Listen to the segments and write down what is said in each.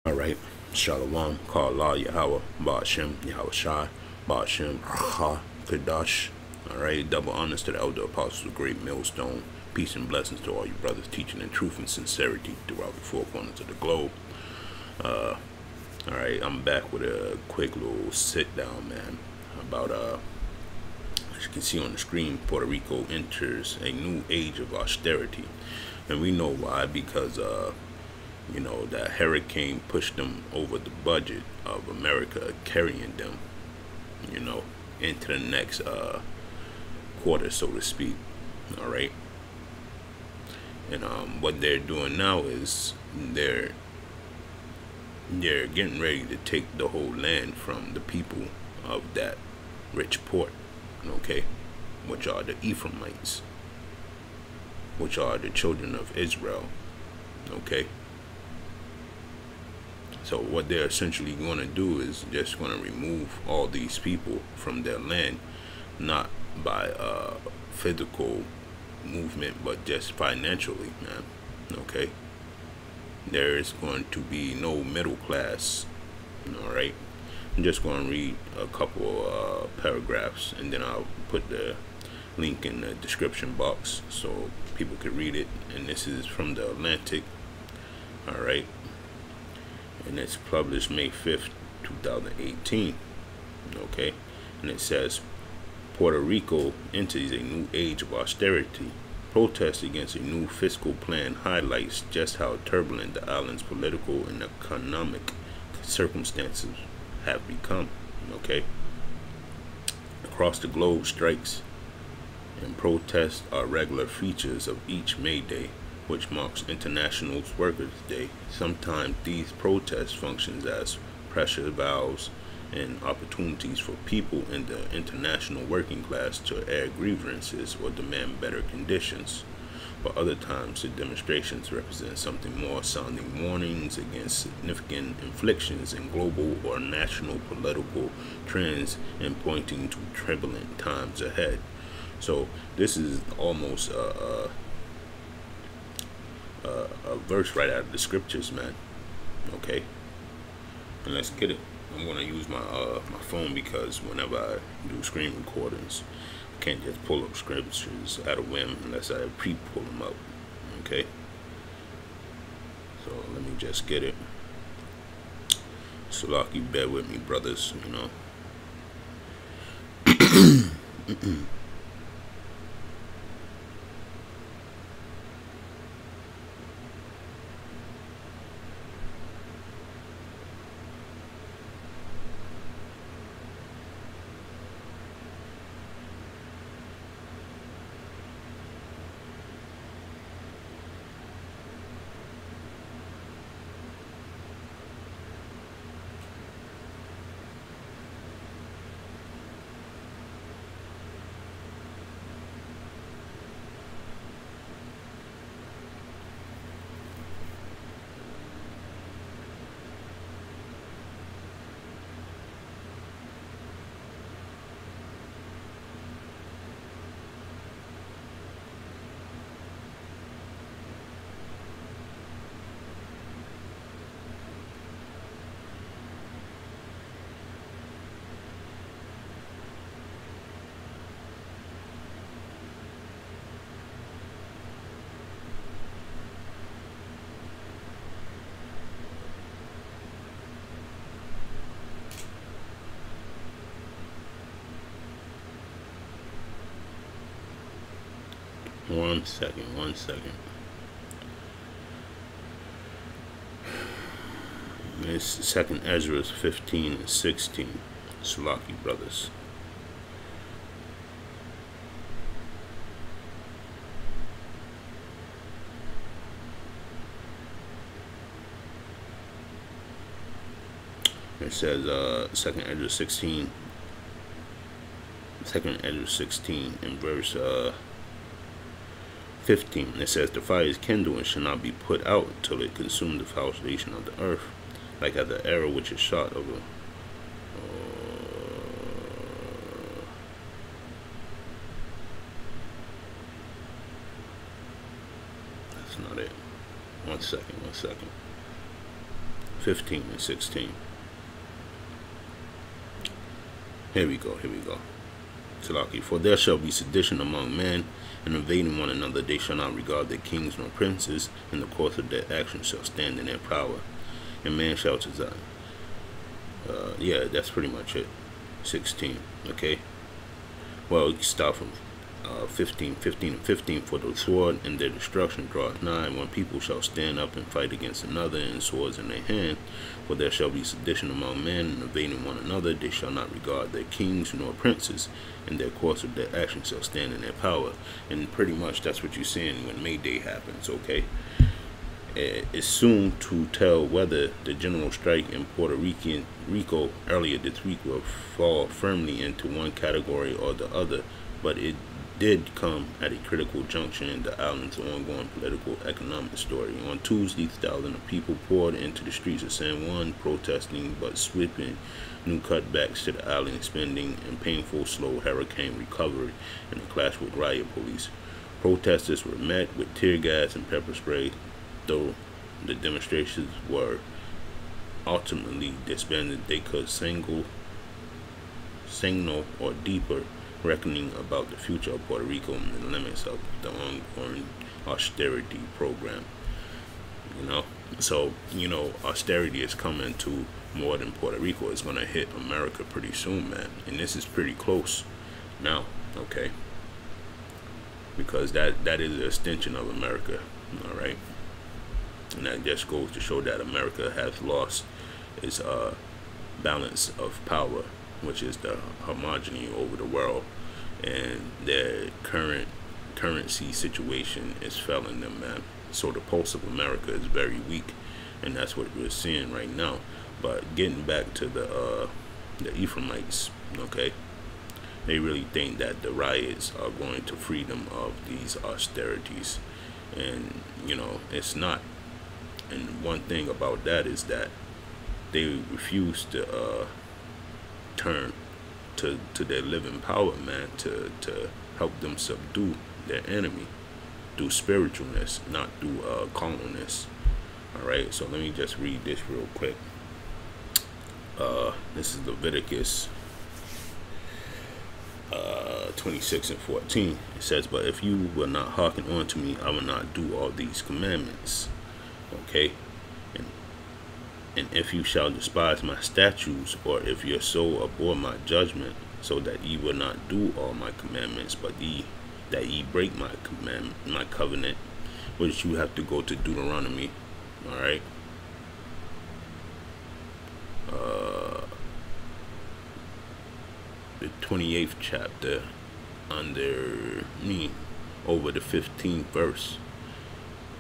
Alright, Shalom, Kala, Yahweh, Ba'ashem, Yahweh Shai, Ba'ashem, Ha, Kadash. Alright, double honors to the elder apostles of Great Millstone. Peace and blessings to all you brothers teaching in truth and sincerity throughout the four corners of the globe. Alright, I'm back with a quick little sit down, man, about, as you can see on the screen, Puerto Rico enters a new age of austerity. And we know why, because, you know, that hurricane pushed them over the budget of America, carrying them, you know, into the next quarter, so to speak. All right. And what they're doing now is they're getting ready to take the whole land from the people of that rich port, okay, which are the Ephraimites, which are the children of Israel, okay. So what they're essentially going to do is just going to remove all these people from their land, not by physical movement, but just financially, man. Okay. There is going to be no middle class. All right. I'm just going to read a couple paragraphs, and then I'll put the link in the description box so people can read it. And this is from the Atlantic. All right. And it's published May 5th, 2018. Okay. And it says, Puerto Rico enters a new age of austerity. Protests against a new fiscal plan highlights just how turbulent the island's political and economic circumstances have become. Okay. Across the globe, strikes and protests are regular features of each May Day, which marks International Workers' Day. Sometimes these protests function as pressure valves and opportunities for people in the international working class to air grievances or demand better conditions. But other times, the demonstrations represent something more, sounding warnings against significant inflictions in global or national political trends and pointing to turbulent times ahead. So this is almost a verse right out of the scriptures, man. Okay, and let's get it. I'm gonna use my my phone, because whenever I do screen recordings, I can't just pull up scriptures at a whim unless I pre-pull them up. Okay, so let me just get it. Salaki, bear with me, brothers. You know. 1 second, 1 second. It's 2nd Ezra 15 and 16. Salaki, brothers. It says 2nd Ezra 16. 2nd Ezra 16 in verse 15. It says, the fire is kindled and shall not be put out until it consume the foundation of the earth, like as the arrow which is shot over. That's not it. 1 second, 1 second. 15 and 16. Here we go. Salaki, for there shall be sedition among men, and invading one another, they shall not regard their kings nor princes, and the course of their actions shall stand in their power. And man shall desire. Yeah, that's pretty much it. 16. Okay. Well, you can start from 15 and 15. For the sword and their destruction draweth nigh, when people shall stand up and fight against another, and swords in their hand. For there shall be sedition among men, and invading one another, they shall not regard their kings nor princes, and their course of their action shall stand in their power. And pretty much that's what you're seeing when May Day happens. Okay. It's soon to tell whether the general strike in Puerto Rico earlier this week will fall firmly into one category or the other, but it did come at a critical junction in the island's ongoing political economic story. On Tuesday, thousands of people poured into the streets of San Juan protesting but sweeping new cutbacks to the island spending and painful slow hurricane recovery in a clash with riot police. Protesters were met with tear gas and pepper spray, though the demonstrations were ultimately disbanded. They could signal or deeper reckoning about the future of Puerto Rico and the limits of the ongoing austerity program. So austerity is coming to more than Puerto Rico. It's going to hit America pretty soon, man, and this is pretty close now. Okay, because that is an extension of America. All right. And that just goes to show that America has lost its balance of power, which is the homogeny over the world, and their current currency situation is failing them, man. So the pulse of America is very weak, and that's what we're seeing right now. But getting back to the Ephraimites, okay, they really think that the riots are going to free them of these austerities, and it's not. And one thing about that is that they refuse to turn to their living power, man, to help them subdue their enemy through spiritualness, not through carnalness. All right, so let me just read this real quick. This is Leviticus 26 and 14. It says, but if you will not hearken unto me, I will not do all these commandments. Okay, and if you shall despise my statutes, or if your soul abhor my judgment, so that ye will not do all my commandments, but that ye break my covenant, which you have to go to Deuteronomy. All right, the 28th chapter, under me, over the 15th verse,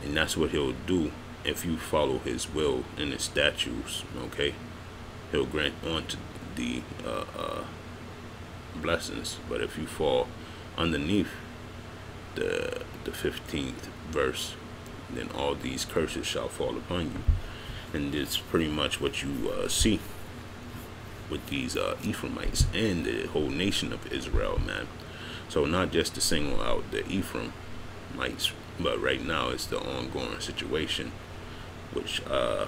and that's what he'll do. If you follow his will and his statutes, okay, he'll grant onto the blessings. But if you fall underneath the 15th verse, then all these curses shall fall upon you. And it's pretty much what you see with these Ephraimites and the whole nation of Israel, man. So not just to single out the Ephraimites, but right now it's the ongoing situation, which I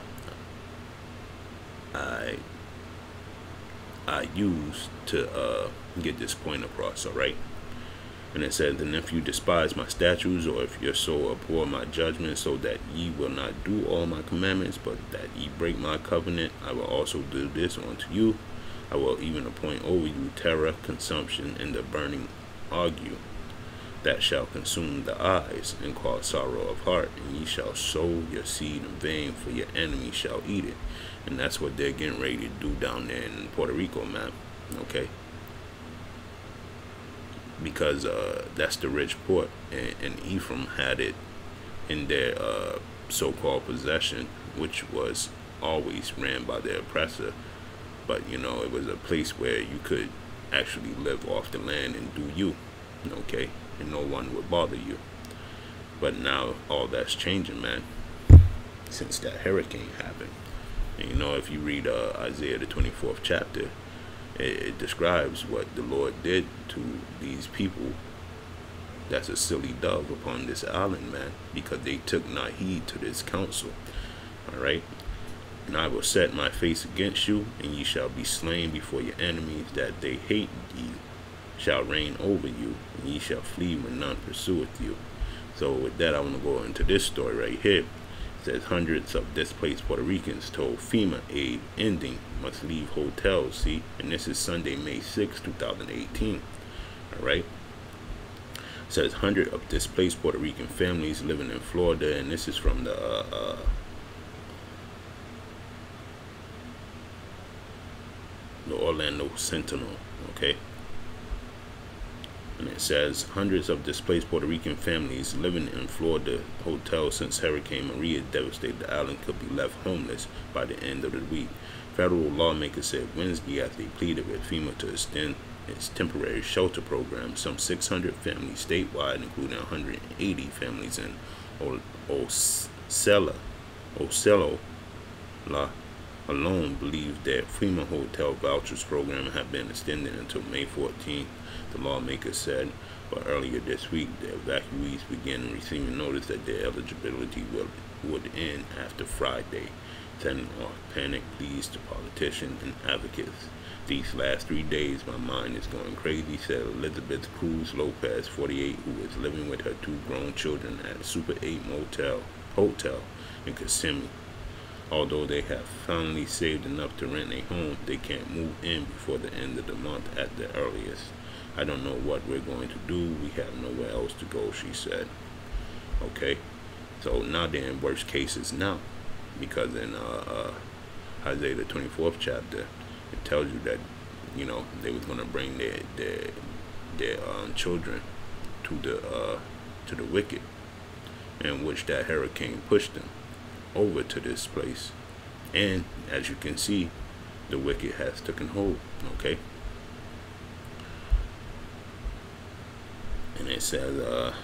use to get this point across. All right, and it says, and if you despise my statutes, or if your soul abhor my judgment, so that ye will not do all my commandments, but that ye break my covenant, I will also do this unto you. I will even appoint over you terror, consumption, and the burning ague, that shall consume the eyes and cause sorrow of heart, and ye shall sow your seed in vain, for your enemy shall eat it. And that's what they're getting ready to do down there in Puerto Rico, man. Okay, because that's the rich port, and Ephraim had it in their so-called possession, which was always ran by their oppressor. But it was a place where you could actually live off the land and do you, okay, and no one would bother you. But now all that's changing, man, since that hurricane happened. And if you read Isaiah the 24th chapter, it describes what the Lord did to these people. That's a silly dove upon this island, man, because they took not heed to this counsel. All right, And I will set my face against you, and ye shall be slain before your enemies, that they hate ye shall reign over you, and ye shall flee when none pursueth you. So with that, I want to go into this story right here. It says hundreds of displaced Puerto Ricans told FEMA aid ending must leave hotels. See, and this is Sunday, May 6, 2018. All right. It says hundreds of displaced Puerto Rican families living in Florida, and this is from the Orlando Sentinel. Okay. And it says hundreds of displaced Puerto Rican families living in Florida hotels since Hurricane Maria devastated the island could be left homeless by the end of the week. Federal lawmakers said Wednesday as they pleaded with FEMA to extend its temporary shelter program. Some 600 families statewide, including 180 families in Ocella alone, believe that FEMA hotel vouchers program had been extended until May 14th, the lawmakers said. But earlier this week, the evacuees began receiving notice that their eligibility would end after Friday, sending off panic pleas to politicians and advocates. These last 3 days, my mind is going crazy, said Elizabeth Cruz Lopez, 48, who is living with her 2 grown children at a Super 8 hotel in Kissimmee. Although they have finally saved enough to rent a home, they can't move in before the end of the month at the earliest. I don't know what we're going to do. We have nowhere else to go, she said. Okay, so now they're in worst cases now, because in Isaiah the 24th chapter, it tells you that, you know, they was gonna bring their children to the wicked, in which that hurricane pushed them over to this place, and as you can see, the wicked has taken hold. Okay, and it says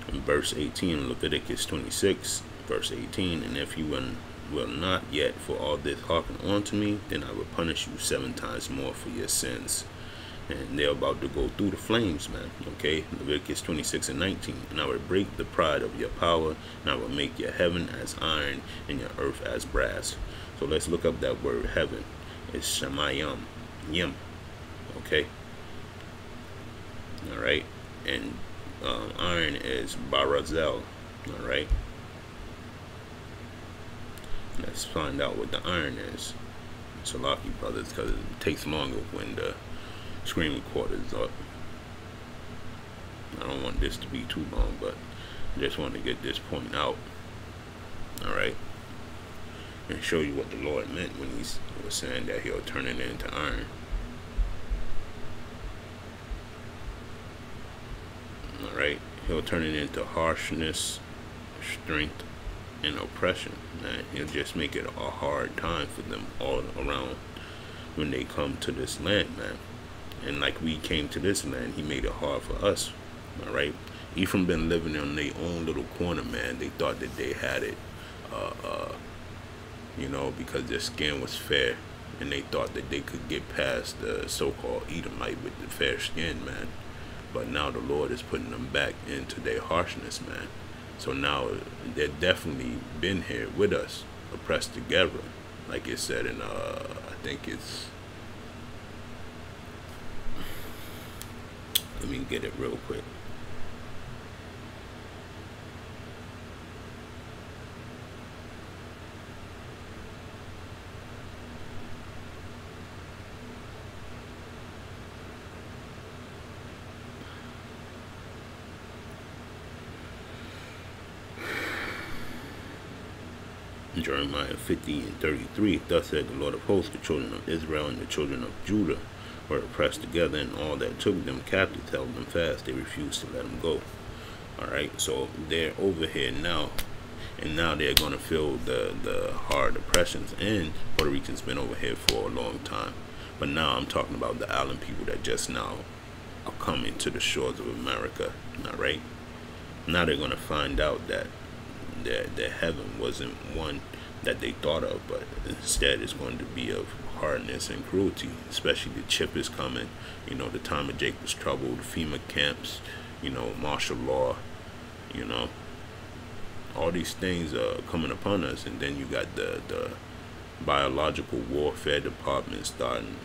in verse 18, Leviticus 26 verse 18, and if you will not yet for all this hearken unto me, then I will punish you 7 times more for your sins. And they're about to go through the flames, man. Okay, Leviticus 26 and 19. And I will break the pride of your power, and I will make your heaven as iron and your earth as brass. So let's look up that word heaven. It's Shemayim, Yim. Okay. All right, and iron is Barazel. All right. Let's find out what the iron is. Salaki brothers, because it takes longer when the screen recorder is up. I don't want this to be too long, but I just want to get this point out. Alright, and show you what the Lord meant when he was saying that he'll turn it into iron. Alright, he'll turn it into harshness, strength, and oppression. Man, he'll just make it a hard time for them all around when they come to this land, man. And like we came to this land, he made it hard for us. All right, Ephraim been living on their own little corner, man. They thought that they had it, you know, because their skin was fair, and they thought that they could get past the so-called Edomite with the fair skin, man. But now the Lord is putting them back into their harshness, man. So now they've definitely been here with us, oppressed together, like it said in I think it's, let me get it real quick. Jeremiah 50 and 33, thus said the Lord of hosts, the children of Israel and the children of Judah were oppressed together, and all that took them captive held them fast. They refused to let them go. Alright, so they're over here now, and now they're going to feel the hard oppressions, and Puerto Ricans been over here for a long time. But now I'm talking about the island people that just now are coming to the shores of America. Alright, now they're going to find out that their heaven wasn't one that they thought of, but instead it's going to be of hardness and cruelty. Especially the chip is coming, you know, the time of Jacob's trouble, the FEMA camps, you know, martial law, you know, all these things are coming upon us, and then you got the biological warfare department starting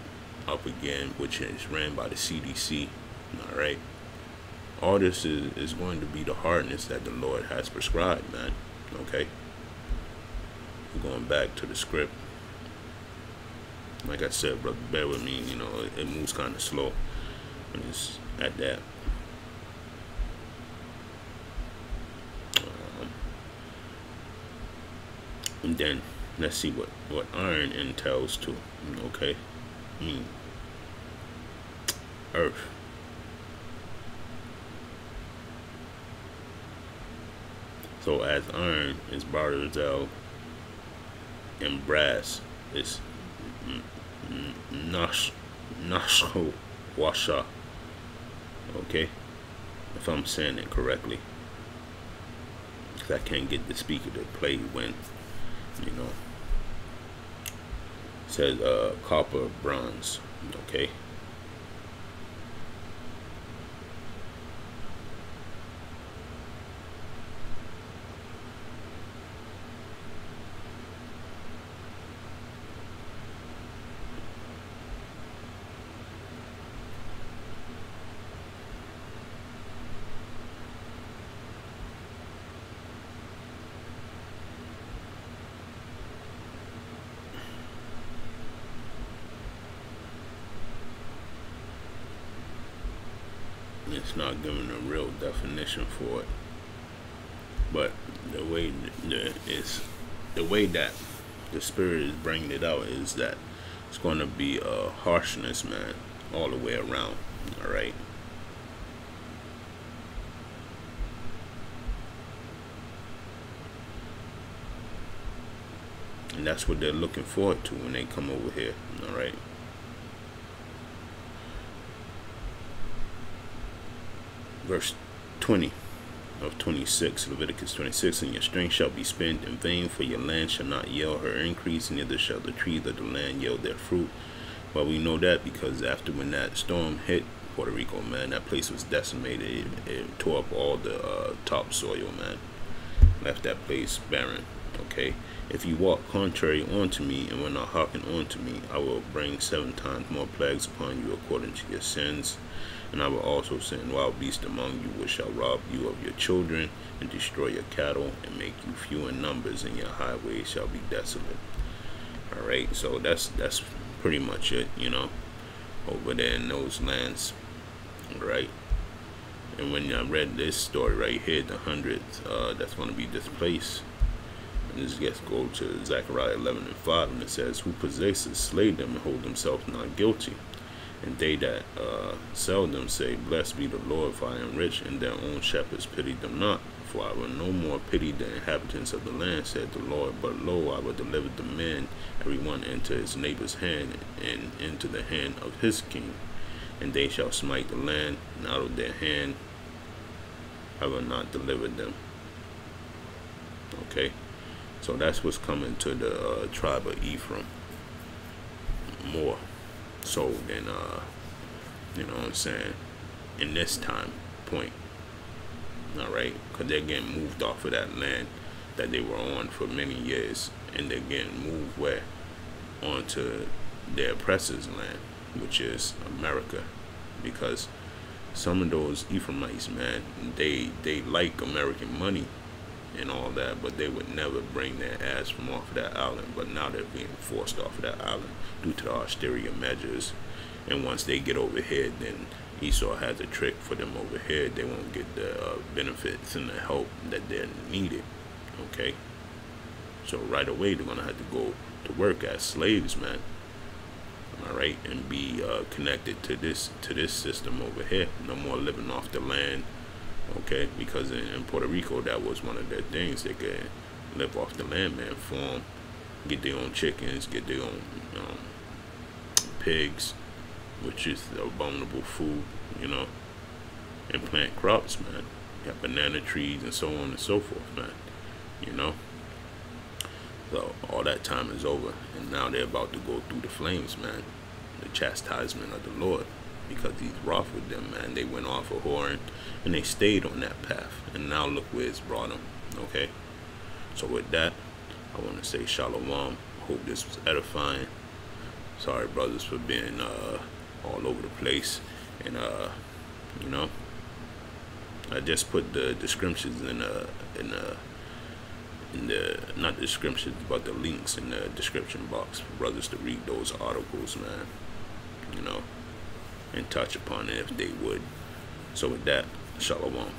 up again, which is ran by the CDC. All right, all this is going to be the hardness that the Lord has prescribed, man. Okay, we're going back to the script. Like I said, brother, bear with me. You know, it moves kind of slow when it's at that. And then let's see what iron entails too. Okay, earth. So as iron is Barzel, and brass is Nashko Washa. Okay, if I'm saying it correctly, because I can't get the speaker to play when, you know, it says copper, bronze. Okay, it's not giving a real definition for it, but the way that the spirit is bringing it out is that it's going to be a harshness, man, all the way around. All right, and that's what they're looking forward to when they come over here. All right. Verse 20 of 26, Leviticus 26, and your strength shall be spent in vain, for your land shall not yield her increase, neither shall the trees of the land yield their fruit. Well, we know that because after when that storm hit Puerto Rico, man, that place was decimated. It tore up all the topsoil, man, left that place barren. Okay, if you walk contrary unto me and will not hearken unto me, I will bring 7 times more plagues upon you according to your sins. And I will also send wild beasts among you, which shall rob you of your children, and destroy your cattle, and make you few in numbers, and your highways shall be desolate. All right, so that's pretty much it, you know, over there in those lands. All right, and when I read this story right here, the hundredth that's going to be displaced, and this gets go to Zechariah 11:5, and it says, "Who possesses slay them and hold themselves not guilty. And they that sell them say, Blessed be the Lord, for I am rich, and their own shepherds pity them not. For I will no more pity the inhabitants of the land, said the Lord. But lo, I will deliver the men, every one into his neighbor's hand, and into the hand of his king. And they shall smite the land, and out of their hand I will not deliver them." Okay, so that's what's coming to the tribe of Ephraim. More so than you know what I'm saying, in this time point. All right, because they're getting moved off of that land that they were on for many years, and they're getting moved where onto their oppressor's land, which is America. Because some of those Ephraimites, man, they like American money and all that, but they would never bring their ass from off of that island. But now they're being forced off of that island due to the austere measures. And once they get over here, then Esau has a trick for them over here. They won't get the benefits and the help that they're needed. Okay, so right away they're gonna have to go to work as slaves, man. All right, and be connected to this system over here. No more living off the land. Okay, because in Puerto Rico, that was one of their things. They could live off the land, man, farm, get their own chickens, get their own pigs, which is abominable food, you know, and plant crops, man. You got banana trees and so on and so forth, man, you know. So all that time is over, and now they're about to go through the flames, man, the chastisement of the Lord. Because he's wroth with them, man. They went off a whoring, and they stayed on that path. And now look where it's brought them. Okay? So with that, I want to say shalom. Hope this was edifying. Sorry, brothers, for being all over the place. And you know, I just put the descriptions in the not the descriptions, but the links in the description box for brothers to read those articles, man. You know, and touch upon it if they would. So with that, shalom.